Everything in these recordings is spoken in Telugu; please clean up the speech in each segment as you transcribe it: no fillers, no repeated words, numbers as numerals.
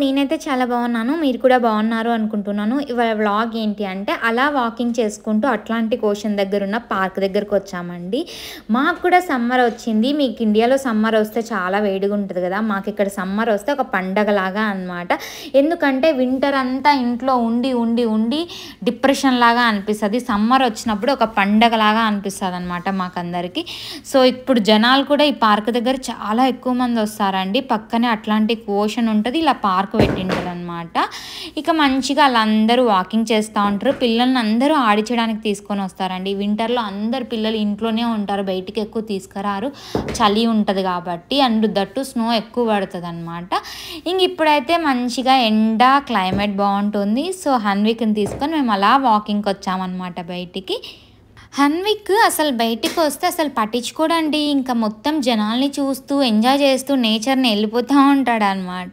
నేనైతే చాలా బాగున్నాను. మీరు కూడా బాగున్నారు అనుకుంటున్నాను. ఇవాళ వ్లాగ్ ఏంటి అంటే అలా వాకింగ్ చేసుకుంటూ అట్లాంటిక్ ఓషన్ దగ్గర ఉన్న పార్క్ దగ్గరకు వచ్చామండి. మాకు కూడా సమ్మర్ వచ్చింది. మీకు ఇండియాలో సమ్మర్ వస్తే చాలా వేడిగా ఉంటుంది కదా, మాకు ఇక్కడ సమ్మర్ వస్తే ఒక పండగలాగా అన్నమాట. ఎందుకంటే వింటర్ అంతా ఇంట్లో ఉండి ఉండి ఉండి డిప్రెషన్ లాగా అనిపిస్తుంది. సమ్మర్ వచ్చినప్పుడు ఒక పండగలాగా అనిపిస్తుంది అనమాట మాకందరికీ. సో ఇప్పుడు జనాలు కూడా ఈ పార్క్ దగ్గర చాలా ఎక్కువ మంది వస్తారండి. పక్కనే అట్లాంటిక్ ఓషన్ ఉంటుంది, ఇలా పార్క్ పెట్టింటారు అనమాట. ఇక మంచిగా వాళ్ళందరూ వాకింగ్ చేస్తూ ఉంటారు. పిల్లల్ని అందరూ ఆడించడానికి తీసుకొని వస్తారండి. వింటర్లో అందరు పిల్లలు ఇంట్లోనే ఉంటారు, బయటికి ఎక్కువ తీసుకురారు, చలి ఉంటుంది కాబట్టి. అండ్ దట్టు స్నో ఎక్కువ పడుతుంది అనమాట. ఇంక ఇప్పుడైతే మంచిగా ఎండ, క్లైమేట్ బాగుంటుంది. సో హన్విక్ని తీసుకొని మేము అలా వాకింగ్కి వచ్చామన్నమాట బయటికి. హన్విక్ అసలు బయటికి వస్తే అసలు పట్టించుకోడండి. ఇంకా మొత్తం జనాల్ని చూస్తూ ఎంజాయ్ చేస్తూ నేచర్ని వెళ్ళిపోతూ ఉంటాడు అనమాట.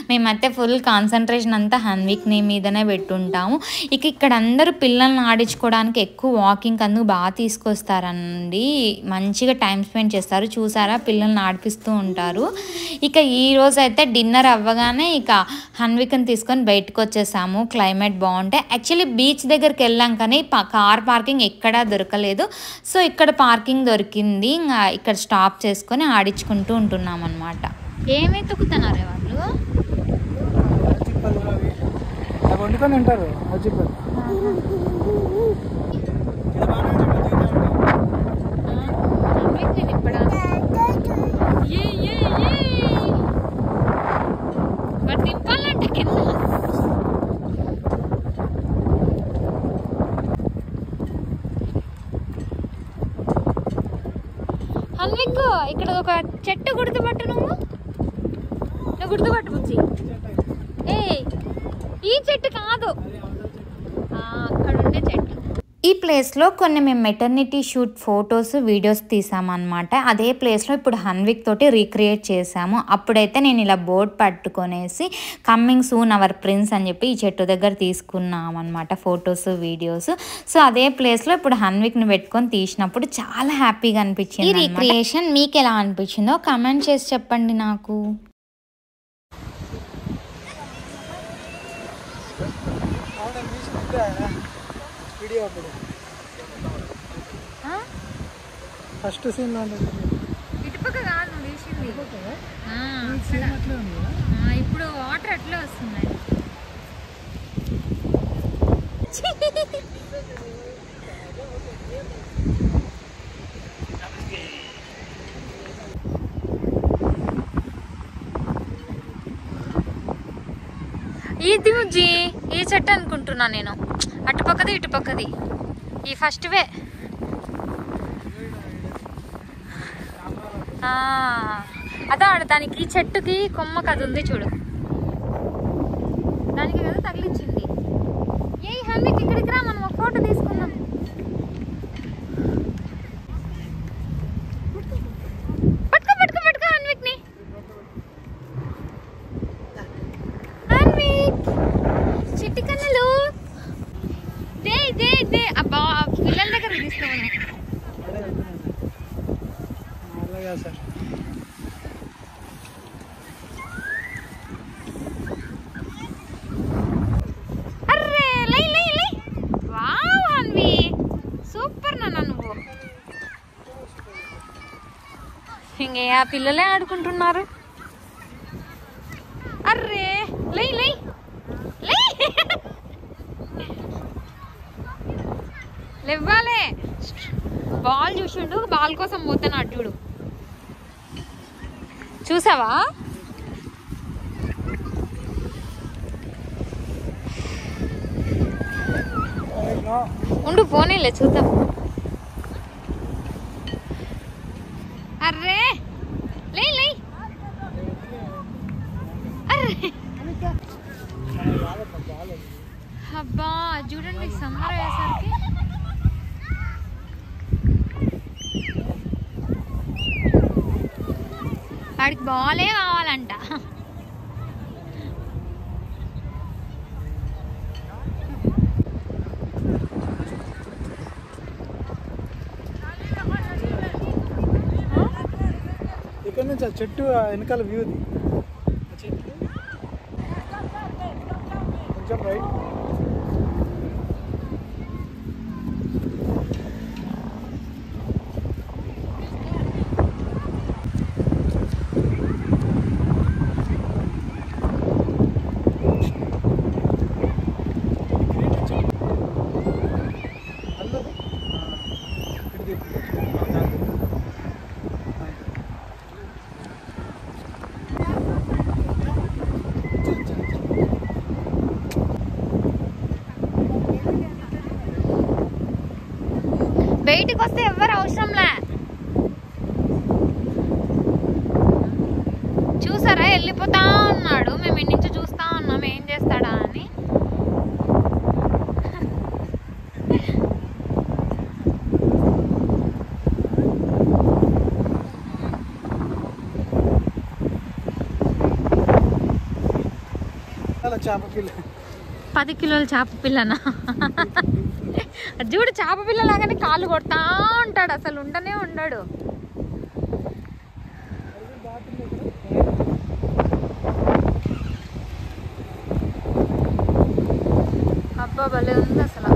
మేమైతే ఫుల్ కాన్సన్ట్రేషన్ అంతా హన్విక్ని మీదనే పెట్టుంటాము. ఇక ఇక్కడ అందరూ పిల్లల్ని ఆడించుకోవడానికి ఎక్కువ వాకింగ్ అందుకు బాగా తీసుకొస్తారండి. మంచిగా టైం స్పెండ్ చేస్తారు. చూసారా, పిల్లల్ని ఆడిపిస్తూ ఉంటారు. ఇక ఈరోజు అయితే డిన్నర్ అవ్వగానే ఇక హన్విక్ని తీసుకొని బయటకు వచ్చేసాము. క్లైమేట్ బాగుంటే యాక్చువల్లీ బీచ్ దగ్గరికి వెళ్ళాం కానీ కార్ పార్కింగ్ ఎక్కడా దొరకలేదు. సో ఇక్కడ పార్కింగ్ దొరికింది. ఇంకా ఇక్కడ స్టాప్ చేసుకొని ఆడించుకుంటూ ఉంటున్నాం అనమాట. ఏమై తొక్కుతున్నారే వాళ్ళు? తిప్పాలంటే కింద హన్విక్, ఇక్కడ ఒక చెట్టు గుర్తుపట్టు. నువ్వు గుర్తుపట్టు బుచ్చి. ఈ చెట్టు కాదు, అక్కడ ఉండే చెట్టు. ఈ ప్లేస్లో కొన్ని మేము మెటర్నిటీ షూట్ ఫొటోస్, వీడియోస్ తీసామన్నమాట. అదే ప్లేస్లో ఇప్పుడు హన్విక్ తోటి రీక్రియేట్ చేసాము. అప్పుడైతే నేను ఇలా బోర్డ్ పట్టుకొనేసి కమ్మింగ్ సూన్ అవర్ ప్రిన్స్ అని చెప్పి ఈ చెట్టు దగ్గర తీసుకున్నాం అనమాట ఫొటోస్, వీడియోస్. సో అదే ప్లేస్లో ఇప్పుడు హన్విక్ని పెట్టుకొని తీసినప్పుడు చాలా హ్యాపీగా అనిపించింది. ఈ రీక్రియేషన్ మీకు ఎలా అనిపించిందో కమెంట్ చేసి చెప్పండి నాకు. ఫస్ట్ సీన్ ఇటుపక్క కాదు వేసింది. ఇప్పుడు వాటర్ అట్లా వస్తున్నాయి. ఇది బుజ్జి, ఈ చెట్టు అనుకుంటున్నా నేను. అటుపక్కది ఇటుపక్కది ఈ ఫస్ట్ వే. అదా దానికి చెట్టుకి కొమ్మ కది ఉంది చూడు, దానికి కదా తగిలించింది. ఏ హన్విక్ ఇక్కడికి రా, మనం ఒక ఫోటో తీసుకుందాం. పట్టుకో పట్టుకో పట్టుకో హన్విక్ని. హన్విక్ చిట్టి కన్నులు దే దే దే. అబ్బా పిల్లల దగ్గర తీసుకోవాలి. అర్రే లై లై లై. వావ్ హన్వి, సూపర్ నాన్న నువ్వు. ఇంకే ఆ పిల్లలే ఆడుకుంటున్నారు. అర్రే లై లై లై. లేవ్వాలే. బాల్ చూసిండు, బాల్ కోసం పోతాను అడ్డుడు. చూసావా? ఉండు పోనీలే చూద్దాం. అర్రే లై లై. అర్రే అబ్బా చూడండి, సమ్మర్ అయ్యేసరికి వాడికి బాలే కావాలంట. ఇక్కడ నుంచి ఆ చెట్టు వెనకాల వ్యూ. రైట్. బయటికి వస్తే ఎవరు అవసరంలే. చూసారా వెళ్ళిపోతా ఉన్నాడు, మేము ఇంటి నుంచి చూస్తా ఉన్నాం ఏం చేస్తాడా అని. చేప పిల్ల 10 కిలోల చేప పిల్లనా? చూడు చేప పిల్ల లాగానే కాళ్ళు కొడతా ఉంటాడు, అసలు ఉండనే ఉండడు. అబ్బా భలే ఉంది అసలు.